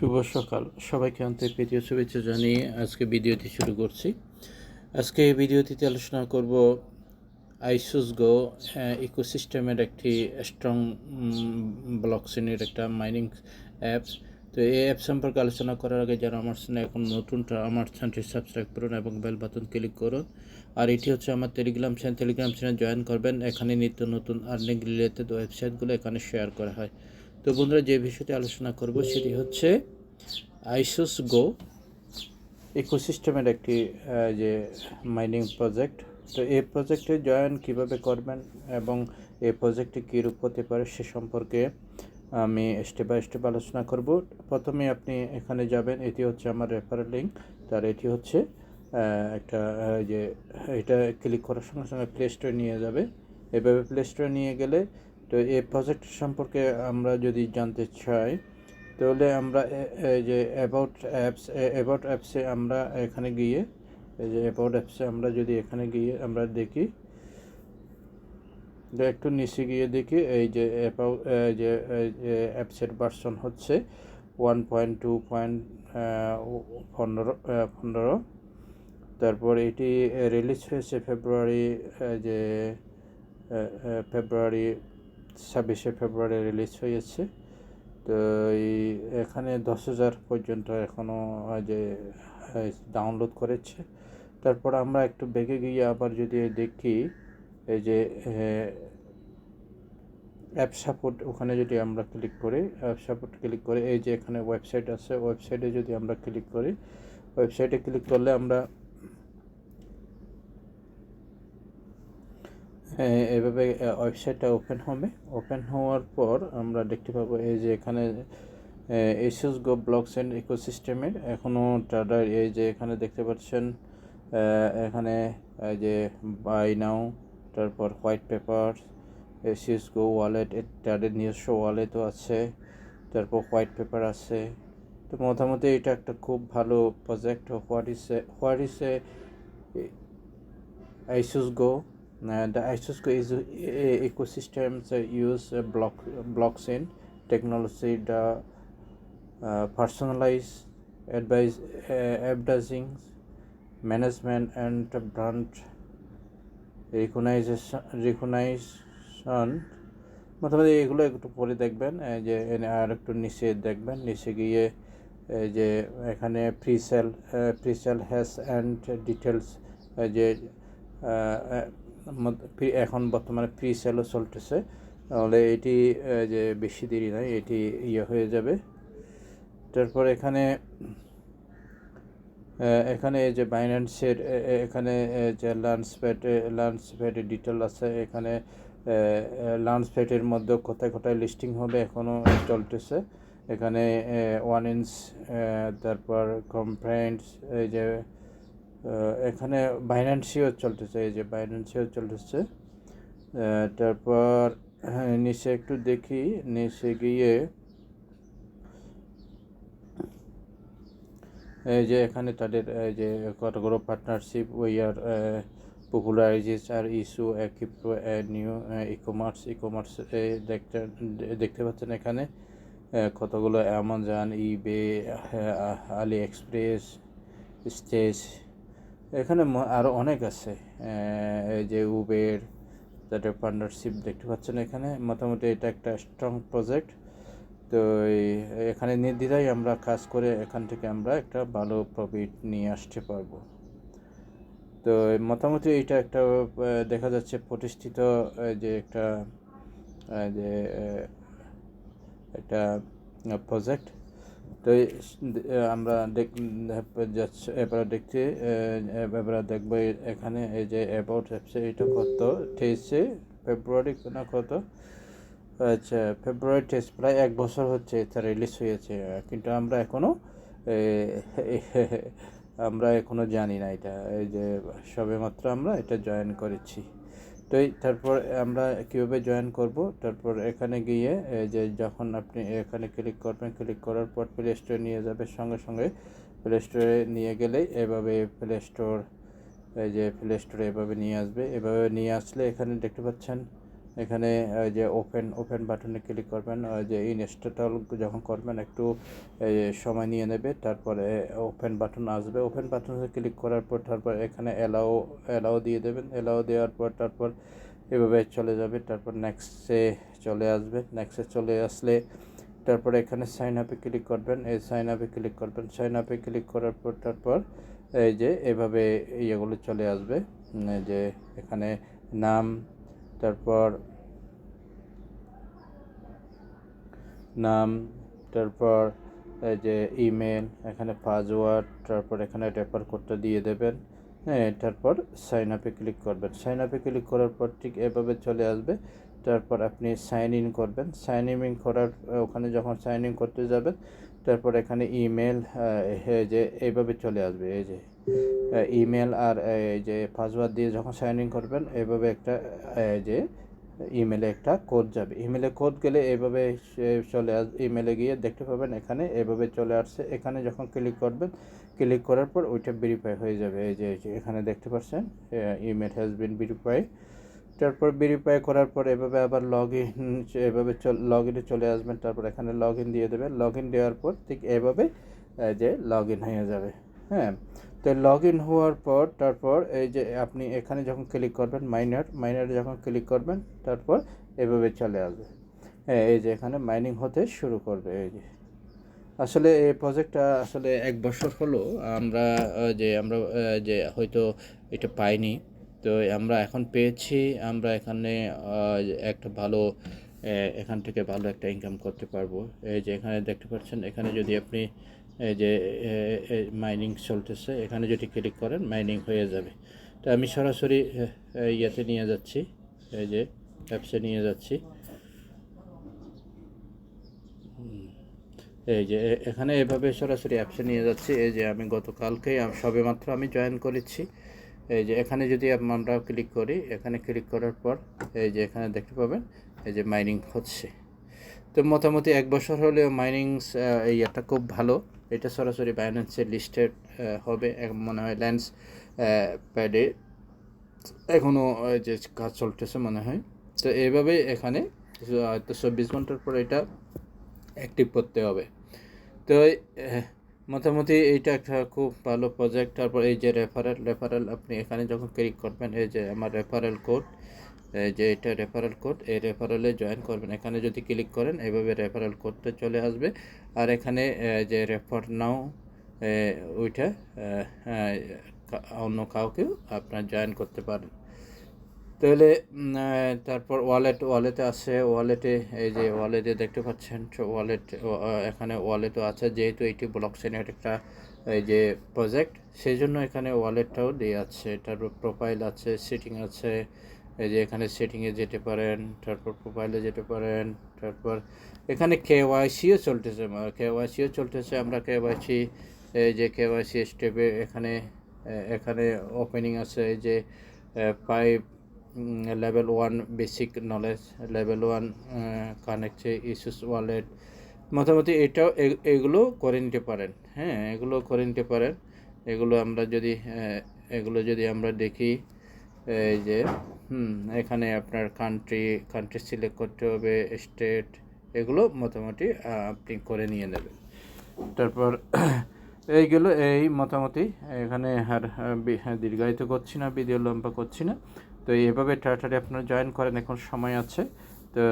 শুভ সকাল সবাইকে আন্তরিক প্রীতীয় শুভেচ্ছা জানিয়ে আজকে ভিডিওটি শুরু করছি। আজকে এই ভিডিওটিতে আলোচনা করব ISUSGO ইকোসিস্টেমের একটি স্ট্রং ব্লকচেনের একটা মাইনিং অ্যাপ। তো এই অ্যাপ সম্পর্কে আলোচনা করার আগে যারা আমার চ্যানেলে এখন নতুনটা আমার চ্যানেলটি সাবস্ক্রাইব করুন এবং বেল বাটন ক্লিক করুন। আর এটি হচ্ছে আমার টেলিগ্রাম চ্যানেল জয়েন করবেন। এখানে নিত্য নতুন আর্নিং রিলেটেড ওয়েবসাইটগুলো এখানে শেয়ার করা হয়। তো বন্ধুরা, যে বিষয়টি আলোচনা করব সেটি হচ্ছে ISUSGO ইকোসিস্টেমের একটি যে মাইনিং প্রজেক্ট। তো এই প্রজেক্টে জয়েন কিভাবে করবেন এবং এই প্রজেক্টে কী রূপ হতে পারে সে সম্পর্কে আমি স্টেপ বাই স্টেপ আলোচনা করব। প্রথমে আপনি এখানে যাবেন, এটি হচ্ছে আমার রেফারেল লিঙ্ক। তার এটি হচ্ছে একটা যে এটা ক্লিক করার সঙ্গে সঙ্গে প্লে স্টোরে নিয়ে যাবে। এভাবে প্লে স্টোরে নিয়ে গেলে তো এই প্রজেক্ট সম্পর্কে আমরা যদি জানতে চাই তাহলে আমরা এই যে অ্যাবাউট অ্যাপসে আমরা এখানে গিয়ে এই যে অ্যাবাউট অ্যাপসে আমরা যদি এখানে গিয়ে আমরা দেখি, একটু নিচে গিয়ে দেখি এই যে অ্যাপসের ভার্সন হচ্ছে 1.2.15। তারপর এটি রিলিজ হয়েছে ফেব্রুয়ারি 26শে ফেব্রুয়ারি রিলিজ হয়েছে। তো এখানে 10,000 পর্যন্ত এখনও যে ডাউনলোড করেছে। তারপর আমরা একটু বেগে গিয়ে আবার যদি দেখি এই যে অ্যাপ সাপোর্ট, ওখানে যদি আমরা ক্লিক করি অ্যাপ সাপোর্ট ক্লিক করে এই যে এখানে ওয়েবসাইট আছে, ওয়েবসাইটে যদি আমরা ক্লিক করি, ওয়েবসাইটে ক্লিক করলে আমরা এভাবে ওয়েবসাইটটা ওপেন হবে। ওপেন হওয়ার পর আমরা দেখতে পাবো এই যে এখানে ISUSGO ব্লকচেন ইকোসিস্টেমের এখনও ট্রেডার এই যে এখানে দেখতে পাচ্ছেন এখানে এই যে বাই নাও, তারপর হোয়াইট পেপার, ISUSGO ওয়ালেট, তাদের নিজস্ব ওয়ালেটও আছে, তারপর হোয়াইট পেপার আছে। তো মোটামুটি এটা একটা খুব ভালো project. What is ISUSGO? The ISUSGO is ecosystems use blockchain technology the personalized advertising management and brand recognition। মোটামুটি এগুলো একটু পরে দেখবেন যে আর একটু নিচে দেখবেন, নিচে গিয়ে যে এখানে pre sale hash and details যে এখন বর্তমানে প্রি সেলও চলতেছে, তাহলে এটি যে বেশি দেরি নয়, এটি হয়ে যাবে। তারপর এখানে এই যে বাইন্যান্সের এখানে যে লাঞ্চপ্যাডের ডিটেল আছে, এখানে লাঞ্চপ্যাডের মধ্যে কোথায় কোথায় লিস্টিং হবে এখনও চলতেছে। এখানে 1 ইঞ্চ, তারপর কমপ্রেন্টস, এই যে এখানে বাইন্যান্সিও চলতেছে। তারপর নিচে একটু দেখি, নিচে গিয়ে এই যে এখানে তাদের যে কতগুলো পার্টনারশিপ উই আর পপুলারাইজেস আর ইস্যু ক্রিপ্টো নিউ ইকমার্স দেখতে পাচ্ছেন। এখানে কতগুলো Amazon, eBay, AliExpress, stage, এখানে আরও অনেক আছে। এই যে উবের, তাদের পার্টনারশিপ দেখতে পাচ্ছেন এখানে। মোটামুটি এটা একটা স্ট্রং প্রজেক্ট। তো এখানে নির্দ্বিধায় আমরা কাজ করে এখান থেকে আমরা একটা ভালো প্রফিট নিয়ে আসতে পারবো। তো মোটামুটি এটা একটা দেখা যাচ্ছে প্রতিষ্ঠিত যে একটা প্রজেক্ট। তো আমরা এবারে দেখবো এখানে এই যে অ্যাবাউট অ্যাপসে এটা কত 23শে ফেব্রুয়ারি না কত, আচ্ছা ফেব্রুয়ারি 23, প্রায় 1 বছর হচ্ছে এটা রিলিজ হয়েছে, কিন্তু আমরা এখনও জানি না এটা, এই যে সবেমাত্র আমরা এটা জয়েন করেছি। তো তারপর আমরা কীভাবে জয়েন করব, তারপর এখানে গিয়ে যে যখন আপনি এখানে ক্লিক করবেন, ক্লিক করার পর প্লে স্টোরে নিয়ে যাবে, সঙ্গে সঙ্গে প্লে স্টোরে নিয়ে গেলেই এভাবে প্লে স্টোরে এভাবে নিয়ে আসবে। এভাবে নিয়ে আসলে এখানে দেখতে পাচ্ছেন এখানে ওই যে ওপেন বাটনে ক্লিক করবেন। ওই যে ইনস্টল যখন করবেন একটু সময় নিয়ে নেবে, তারপরে ওপেন বাটন আসবে। ওপেন বাটনে ক্লিক করার পর তারপর এখানে অ্যালাও দিয়ে দেবেন। অ্যালাও দেওয়ার পর তারপর এভাবে চলে যাবে, তারপর নেক্সটে চলে আসবে। নেক্সটে চলে আসলে তারপরে এখানে সাইন আপে ক্লিক করবেন। এই সাইন আপে ক্লিক করবেন। সাইন আপে ক্লিক করার পর তারপর এই যে এভাবে ইয়েগুলো চলে আসবে, এই যে এখানে নাম, তারপর এই যে ইমেল, এখানে পাসওয়ার্ড, তারপর এখানে রেফার কোডটা দিয়ে দেবেন। হ্যাঁ, তারপর সাইন আপে ক্লিক করবেন। সাইন আপে ক্লিক করার পর ঠিক এভাবে চলে আসবে। তারপর আপনি সাইন ইন করবেন। সাইন ইন করার ওখানে যখন সাইন ইন করতে যাবেন তারপর এখানে ইমেল যে এইভাবে চলে আসবে। এই যে ইমেল আর এই যে পাসওয়ার্ড দিয়ে যখন সাইন ইন করবেন এভাবে একটা যে ইমেলে একটা কোড যাবে। ইমেলে কোড গেলে এভাবে চলে ইমেলে গিয়ে দেখতে পাবেন এখানে এভাবে চলে আসছে। এখানে যখন ক্লিক করবেন, ক্লিক করার পর ওইটা ভেরিফাই হয়ে যাবে। এই যে এখানে দেখতে পাচ্ছেন ইমেল হ্যাজ বিন ভেরিফাই। তারপর ভেরিফাই করার পর এভাবে আবার লগ ইনে চলে আসবেন। তারপর এখানে লগ ইন দিয়ে দেবেন। লগ ইন দেওয়ার পর ঠিক এভাবে যে লগ ইন হয়ে যাবে। হ্যাঁ, তো লগ ইন হওয়ার পর তারপর এই যে আপনি এখানে যখন ক্লিক করবেন মাইনারে যখন ক্লিক করবেন তারপর এভাবে চলে আসবে। হ্যাঁ, এই যে এখানে মাইনিং হতে শুরু করবে। এই যে আসলে এই প্রজেক্টটা আসলে 1 বছর হলো আমরা যে হয়তো এটা পাইনি, তো আমরা এখন পেয়েছি। আমরা এখানে একটা ভালো এখান থেকে ভালো একটা ইনকাম করতে পারবো। এই যে এখানে দেখতে পাচ্ছেন, এখানে যদি আপনি এই যে মাইনিং চলতেছে, এখানে যদি ক্লিক করেন মাইনিং হয়ে যাবে। তো আমি সরাসরি ইয়েতে নিয়ে যাচ্ছি, এই যে অ্যাপসে নিয়ে যাচ্ছি। এই যে এখানে এভাবে সরাসরি অ্যাপসে নিয়ে যাচ্ছি। এই যে আমি গতকালকেই সবেমাত্র আমি জয়েন করেছি। এই যে এখানে যদি আমরা ক্লিক করি, এখানে ক্লিক করার পর এই যে এখানে দেখতে পাবেন এই যে মাইনিং হচ্ছে। তো মোটামুটি 1 বছর হলেও মাইনিংস এটা খুব ভালো। এটা সরাসরি বাইন্যান্সের লিস্টেড হবে মনে হয়। ল্যান্স প্যাডে এখনও যে কাজ চলতেছে মনে হয়। তো এইভাবে এখানে হয়তো 24 ঘন্টার পর এটা অ্যাক্টিভ করতে হবে। তো মোটামুটি এইটা একটা খুব ভালো প্রজেক্ট। তারপর এই যে রেফারেল আপনি এখানে যখন ক্লিক করবেন, এই যে আমার রেফারেল কোড, এই যে এটা রেফারেল কোড, এই রেফারেলে জয়েন করবেন। এখানে যদি ক্লিক করেন এইভাবে রেফারেল কোডটা চলে আসবে। আর এখানে যে রেফার নাও ওইটা অন্য কাউকেও আপনার জয়েন করতে পারেন। তাহলে তারপর ওয়ালেটে আছে। এই যে ওয়ালেটে দেখতে পাচ্ছেন এখানে ওয়ালেটও আছে। যেহেতু এটি ব্লকচেনের একটা এই যে প্রজেক্ট, সেই জন্য এখানে ওয়ালেটটাও দিয়ে আছে। তারপর প্রোফাইল আছে, সেটিং আছে। এই যে এখানে সেটিংয়ে যেতে পারেন, তারপর প্রোফাইলে যেতে পারেন। তারপর এখানে কেওয়াইসিও চলতেছে। আমরা কেওয়াইসি এই যে কেওয়াইসি স্টেপে এখানে ওপেনিং আছে। এই যে 5 লেভেল 1 বেসিক নলেজ, লেভেল 1 কানেক্টে ইস্যুস ওয়ালেট। মোটামুটি এগুলো করে নিতে পারেন। হ্যাঁ, এগুলো করে নিতে পারেন। এগুলো যদি আমরা দেখি, এই যে এখানে আপনার কান্ট্রি সিলেক্ট করতে হবে, স্টেট, এগুলো মোটামুটি আপনি করে নিয়ে নেবেন। তারপর এইগুলো মোটামুটি এখানে আর দীর্ঘায়িত করছি না, ভিডিও লম্বা করছি না। তো এইভাবে তাড়াতাড়ি আপনারা জয়েন করেন, এখন সময় আছে। তো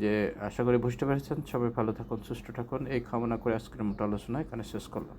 যে আশা করি বুঝতে পেরেছেন। সবাই ভালো থাকুন, সুস্থ থাকুন, এই কামনা করে আজকের মতো আলোচনা এখানে শেষ করলাম।